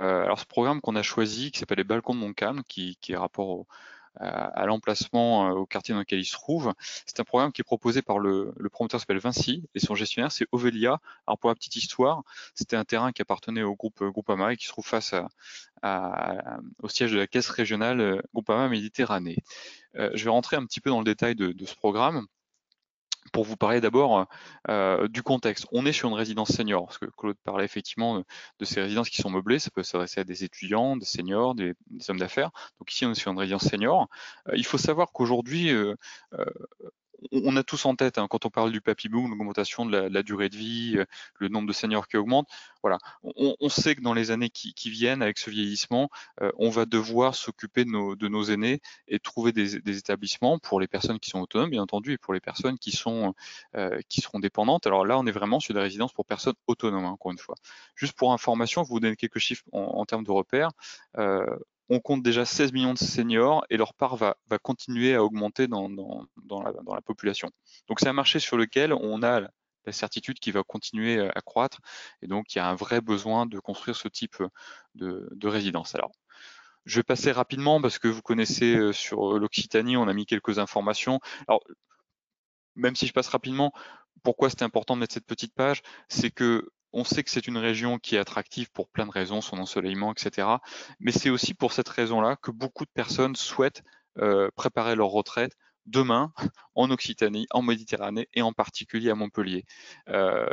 Alors ce programme qu'on a choisi, qui s'appelle les Balcons de Montcalm, qui est rapport à l'emplacement au quartier dans lequel il se trouve. C'est un programme qui est proposé par le promoteur s'appelle Vinci et son gestionnaire c'est Ovelia. Alors pour la petite histoire, c'était un terrain qui appartenait au groupe Groupama et qui se trouve face au siège de la caisse régionale Groupama Méditerranée. Je vais rentrer un petit peu dans le détail de ce programme pour vous parler d'abord du contexte. On est sur une résidence senior, parce que Claude parlait effectivement de ces résidences qui sont meublées, ça peut s'adresser à des étudiants, des seniors, des hommes d'affaires. Donc ici, on est sur une résidence senior. Il faut savoir qu'aujourd'hui, euh, on a tous en tête, hein, quand on parle du papy boom, l'augmentation de la durée de vie, le nombre de seniors qui augmente. Voilà, on sait que dans les années qui viennent, avec ce vieillissement, on va devoir s'occuper de nos aînés et trouver des établissements pour les personnes qui sont autonomes, bien entendu, et pour les personnes qui seront dépendantes. Alors là, on est vraiment sur des résidences pour personnes autonomes, hein, encore une fois. Juste pour information, vous donner quelques chiffres en termes de repères. Euh, on compte déjà 16 millions de seniors et leur part va continuer à augmenter dans la population. Donc c'est un marché sur lequel on a la certitude qu'il va continuer à croître et donc il y a un vrai besoin de construire ce type de résidence. Alors, je vais passer rapidement parce que vous connaissez sur l'Occitanie, on a mis quelques informations. Alors, même si je passe rapidement, pourquoi c'était important de mettre cette petite page, c'est que on sait que c'est une région qui est attractive pour plein de raisons, son ensoleillement, etc. Mais c'est aussi pour cette raison-là que beaucoup de personnes souhaitent préparer leur retraite demain en Occitanie, en Méditerranée et en particulier à Montpellier.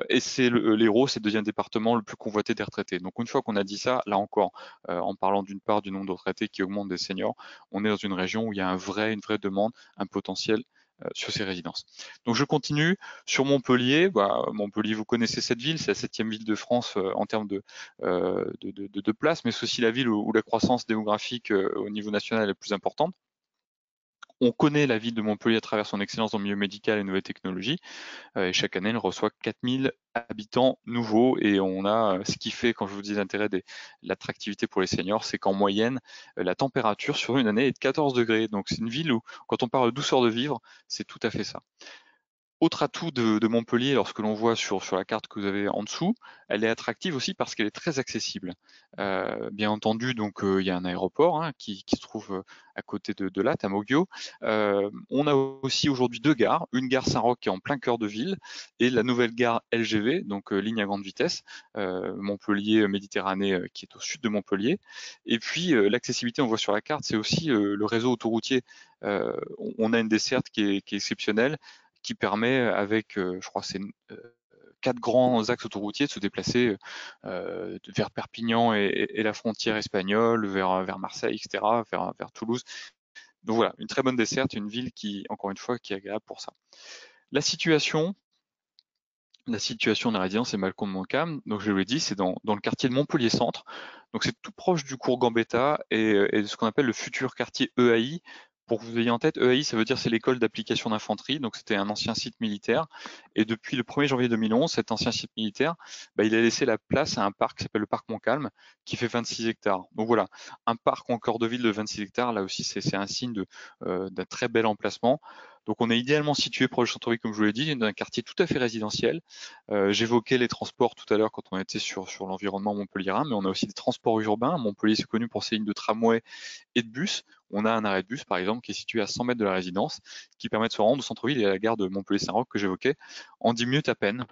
Et c'est l'Hérault, c'est le deuxième département le plus convoité des retraités. Donc une fois qu'on a dit ça, là encore, en parlant d'une part du nombre de retraités qui augmente des seniors, on est dans une région où il y a une vraie demande, un potentiel sur ces résidences. Donc je continue sur Montpellier. Montpellier, vous connaissez cette ville, c'est la septième ville de France en termes de place, mais c'est aussi la ville où la croissance démographique au niveau national est la plus importante. On connaît la ville de Montpellier à travers son excellence dans le milieu médical et nouvelles technologies. Et chaque année, elle reçoit 4000 habitants nouveaux. Et on a ce qui fait, quand je vous dis l'intérêt de l'attractivité pour les seniors, c'est qu'en moyenne, la température sur une année est de 14 degrés. Donc c'est une ville où, quand on parle de douceur de vivre, c'est tout à fait ça. Autre atout de Montpellier, lorsque l'on voit sur la carte que vous avez en dessous, elle est attractive aussi parce qu'elle est très accessible. Bien entendu, donc il y a un aéroport qui se trouve à côté de là, à Moggio. On a aussi aujourd'hui deux gares, une gare Saint-Roch qui est en plein cœur de ville et la nouvelle gare LGV, donc ligne à grande vitesse, Montpellier Méditerranée qui est au sud de Montpellier. Et puis l'accessibilité, on voit sur la carte, c'est aussi le réseau autoroutier. On a une desserte qui est exceptionnelle qui permet avec, je crois, c'est quatre grands axes autoroutiers de se déplacer vers Perpignan et la frontière espagnole, vers Marseille, etc., vers Toulouse. Donc voilà, une très bonne desserte, une ville qui, encore une fois, qui est agréable pour ça. La situation, la situation de la résidence est Balcon de Montcalm, donc je vous l'ai dit, c'est dans le quartier de Montpellier Centre. Donc c'est tout proche du cours Gambetta et de ce qu'on appelle le futur quartier EAI. Pour que vous ayez en tête, EAI, ça veut dire c'est l'école d'application d'infanterie, donc c'était un ancien site militaire. Et depuis le 1er janvier 2011, cet ancien site militaire, il a laissé la place à un parc qui s'appelle le parc Montcalm, qui fait 26 hectares. Donc voilà, un parc en cœur de ville de 26 hectares, là aussi c'est un signe d'un très bel emplacement. Donc on est idéalement situé proche du centre-ville, comme je vous l'ai dit, d'un quartier tout à fait résidentiel. J'évoquais les transports tout à l'heure quand on était sur l'environnement montpelliérain, mais on a aussi des transports urbains. Montpellier, c'est connu pour ses lignes de tramway et de bus. On a un arrêt de bus, par exemple, qui est situé à 100 mètres de la résidence, qui permet de se rendre au centre-ville et à la gare de Montpellier-Saint-Roch que j'évoquais en 10 minutes à peine.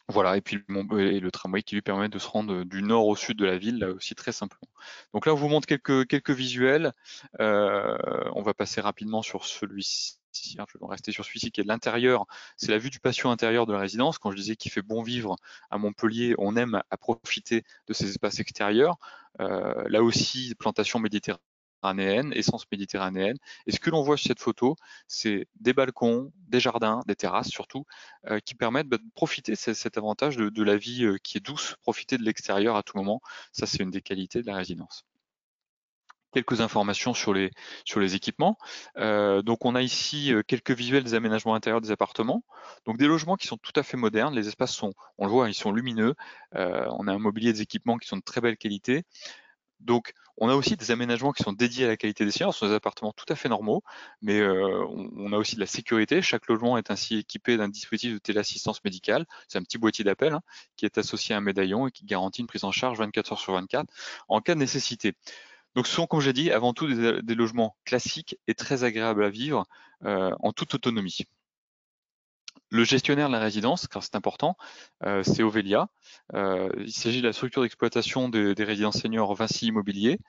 Voilà, et puis le tramway qui lui permet de se rendre du nord au sud de la ville, là aussi très simplement. Donc là, on vous montre quelques visuels. On va passer rapidement sur celui-ci. Je vais rester sur celui-ci qui est de l'intérieur. C'est la vue du patio intérieur de la résidence. Quand je disais qu'il fait bon vivre à Montpellier, on aime à profiter de ces espaces extérieurs. Là aussi, plantation méditerranéenne, essence méditerranéenne. Et ce que l'on voit sur cette photo, c'est des balcons, des jardins, des terrasses surtout, qui permettent de profiter cet avantage de la vie qui est douce, profiter de l'extérieur à tout moment. Ça, c'est une des qualités de la résidence. Quelques informations sur les équipements. Donc on a ici quelques visuels des aménagements intérieurs des appartements. Donc des logements qui sont tout à fait modernes. Les espaces sont, on le voit, ils sont lumineux. On a un mobilier des équipements qui sont de très belle qualité. Donc On a aussi des aménagements qui sont dédiés à la qualité des seniors. Ce sont des appartements tout à fait normaux, mais on a aussi de la sécurité. Chaque logement est ainsi équipé d'un dispositif de téléassistance médicale. C'est un petit boîtier d'appel, hein, qui est associé à un médaillon et qui garantit une prise en charge 24 heures sur 24 en cas de nécessité. Donc ce sont, comme j'ai dit, avant tout des logements classiques et très agréables à vivre en toute autonomie. Le gestionnaire de la résidence, car c'est important, c'est Ovelia. Il s'agit de la structure d'exploitation des résidences seniors Vinci Immobilier.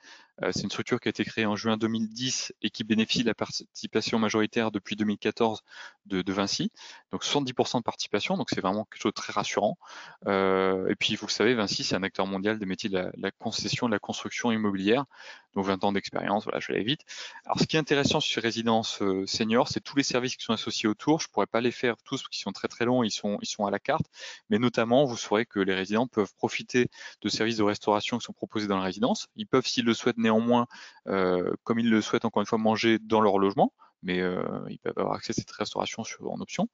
C'est une structure qui a été créée en juin 2010 et qui bénéficie de la participation majoritaire depuis 2014 de Vinci. Donc 70% de participation, donc c'est vraiment quelque chose de très rassurant. Et puis vous le savez, Vinci, c'est un acteur mondial des métiers de la concession, de la construction immobilière. Donc 20 ans d'expérience, voilà, je vais aller vite. Alors, ce qui est intéressant sur ces résidences seniors, c'est tous les services qui sont associés autour. Je pourrais pas les faire tous parce qu'ils sont très très longs, ils sont à la carte. Mais notamment, vous saurez que les résidents peuvent profiter de services de restauration qui sont proposés dans la résidence. Ils peuvent, s'ils le souhaitent néanmoins, comme ils le souhaitent encore une fois, manger dans leur logement. Mais ils peuvent avoir accès à cette restauration en option.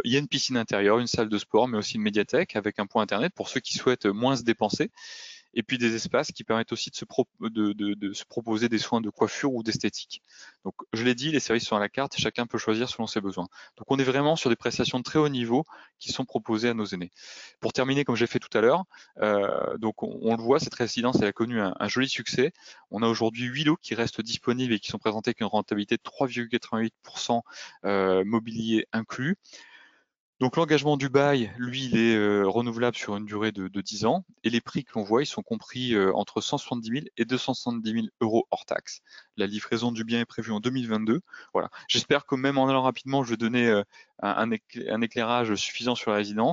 Il y a une piscine intérieure, une salle de sport, mais aussi une médiathèque avec un point internet pour ceux qui souhaitent moins se dépenser. Et puis des espaces qui permettent aussi de se proposer des soins de coiffure ou d'esthétique. Donc je l'ai dit, les services sont à la carte et chacun peut choisir selon ses besoins. Donc on est vraiment sur des prestations de très haut niveau qui sont proposées à nos aînés. Pour terminer, comme j'ai fait tout à l'heure, donc on le voit, cette résidence elle a connu un joli succès. On a aujourd'hui 8 lots qui restent disponibles et qui sont présentés avec une rentabilité de 3,88% mobilier inclus. Donc l'engagement du bail, lui, il est renouvelable sur une durée de 10 ans et les prix que l'on voit, ils sont compris entre 170 000 et 270 000 euros hors taxe. La livraison du bien est prévue en 2022. Voilà. J'espère que même en allant rapidement, je vais donner un éclairage suffisant sur la résidence.